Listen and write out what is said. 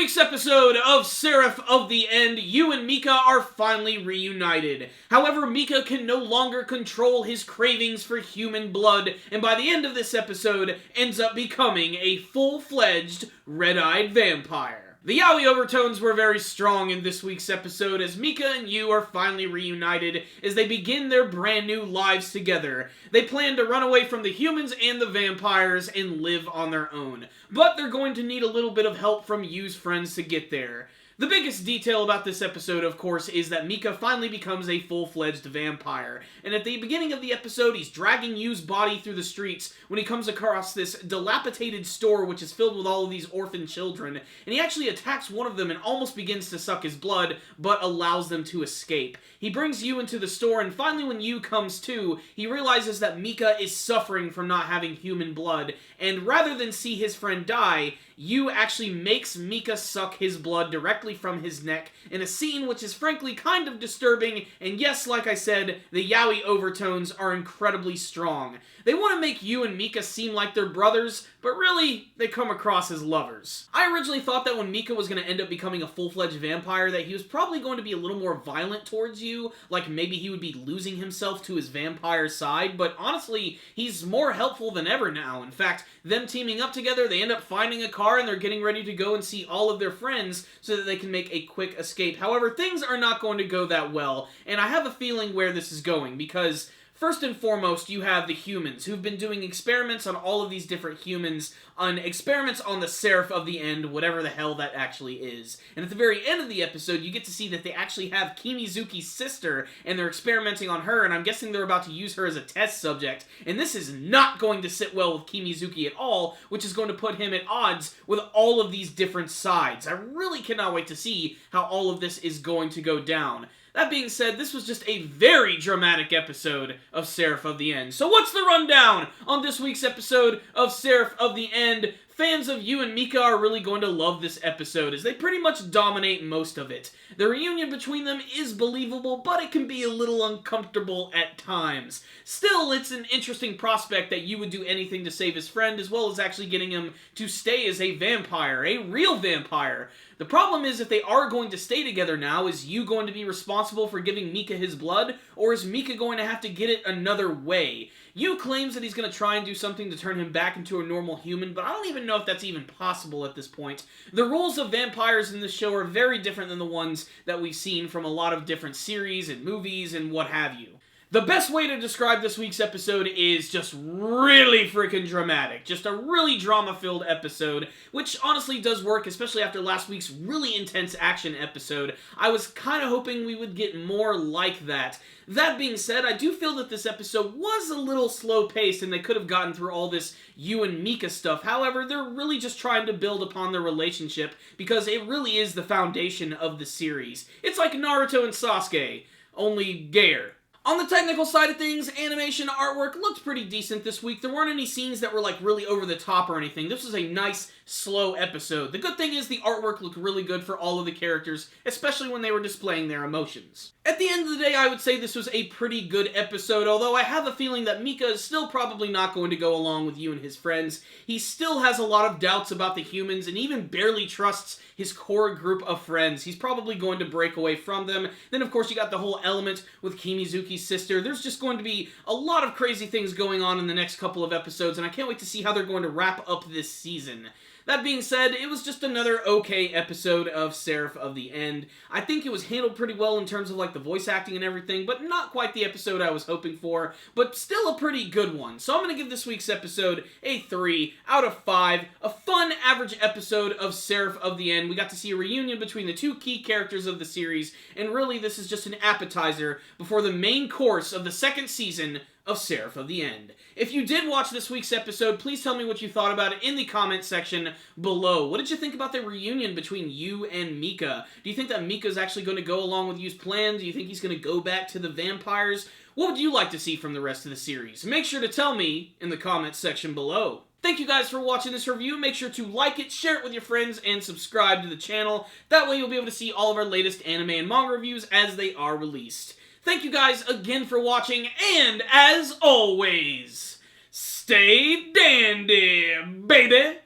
week's episode of Seraph of the End, Yu and Mika are finally reunited. However, Mika can no longer control his cravings for human blood, and by the end of this episode, ends up becoming a full-fledged, red-eyed vampire. The yaoi overtones were very strong in this week's episode as Mika and Yu are finally reunited as they begin their brand new lives together. They plan to run away from the humans and the vampires and live on their own. But they're going to need a little bit of help from Yu's friends to get there. The biggest detail about this episode, of course, is that Mika finally becomes a full-fledged vampire. And at the beginning of the episode, he's dragging Yu's body through the streets when he comes across this dilapidated store which is filled with all of these orphan children. And he actually attacks one of them and almost begins to suck his blood, but allows them to escape. He brings Yu into the store, and finally when Yu comes to, he realizes that Mika is suffering from not having human blood. And rather than see his friend die, Yu actually makes Mika suck his blood directly from his neck in a scene which is frankly kind of disturbing, and yes, like I said, the yaoi overtones are incredibly strong. They want to make Yu and Mika seem like they're brothers, but really, they come across as lovers. I originally thought that when Mika was going to end up becoming a full-fledged vampire that he was probably going to be a little more violent towards Yu, like maybe he would be losing himself to his vampire side, but honestly, he's more helpful than ever now. In fact, them teaming up together, they end up finding a car and they're getting ready to go and see all of their friends so that they can make a quick escape. However, things are not going to go that well, and I have a feeling where this is going, because first and foremost, you have the humans, who've been doing experiments on all of these different humans, on experiments on the Seraph of the End, whatever the hell that actually is. And at the very end of the episode, you get to see that they actually have Kimizuki's sister, and they're experimenting on her, and I'm guessing they're about to use her as a test subject. And this is not going to sit well with Kimizuki at all, which is going to put him at odds with all of these different sides. I really cannot wait to see how all of this is going to go down. That being said, this was just a very dramatic episode of Seraph of the End. So what's the rundown on this week's episode of Seraph of the End? Fans of Yu and Mika are really going to love this episode, as they pretty much dominate most of it. The reunion between them is believable, but it can be a little uncomfortable at times. Still, it's an interesting prospect that Yu would do anything to save his friend, as well as actually getting him to stay as a vampire, a real vampire. The problem is, if they are going to stay together now, is Yu going to be responsible for giving Mika his blood, or is Mika going to have to get it another way? Yu claims that he's going to try and do something to turn him back into a normal human, but I don't even know if that's even possible at this point. The rules of vampires in this show are very different than the ones that we've seen from a lot of different series and movies and what have you. The best way to describe this week's episode is just really freaking dramatic. Just a really drama-filled episode, which honestly does work, especially after last week's really intense action episode. I was kind of hoping we would get more like that. That being said, I do feel that this episode was a little slow-paced and they could have gotten through all this Yu and Mika stuff. However, they're really just trying to build upon their relationship because it really is the foundation of the series. It's like Naruto and Sasuke, only gayer. On the technical side of things, animation artwork looked pretty decent this week. There weren't any scenes that were like really over the top or anything. This was a nice, slow episode. The good thing is the artwork looked really good for all of the characters, especially when they were displaying their emotions. At the end of the day, I would say this was a pretty good episode, although I have a feeling that Mika is still probably not going to go along with Yu and his friends. He still has a lot of doubts about the humans and even barely trusts his core group of friends. He's probably going to break away from them. Then, of course, you got the whole element with Kimizuki's sister. There's just going to be a lot of crazy things going on in the next couple of episodes, and I can't wait to see how they're going to wrap up this season. That being said, it was just another okay episode of Seraph of the End. I think it was handled pretty well in terms of like the voice acting and everything, but not quite the episode I was hoping for, but still a pretty good one. So I'm going to give this week's episode a 3 out of 5. A fun, average episode of Seraph of the End. We got to see a reunion between the two key characters of the series, and really this is just an appetizer before the main course of the second season of Seraph of the End. If you did watch this week's episode, please tell me what you thought about it in the comment section below. What did you think about the reunion between Yu and Mika? Do you think that Mika's actually going to go along with Yu's plan? Do you think he's going to go back to the vampires? What would you like to see from the rest of the series? Make sure to tell me in the comment section below. Thank you guys for watching this review. Make sure to like it, share it with your friends, and subscribe to the channel. That way you'll be able to see all of our latest anime and manga reviews as they are released. Thank you guys again for watching, and as always, stay dandy, baby!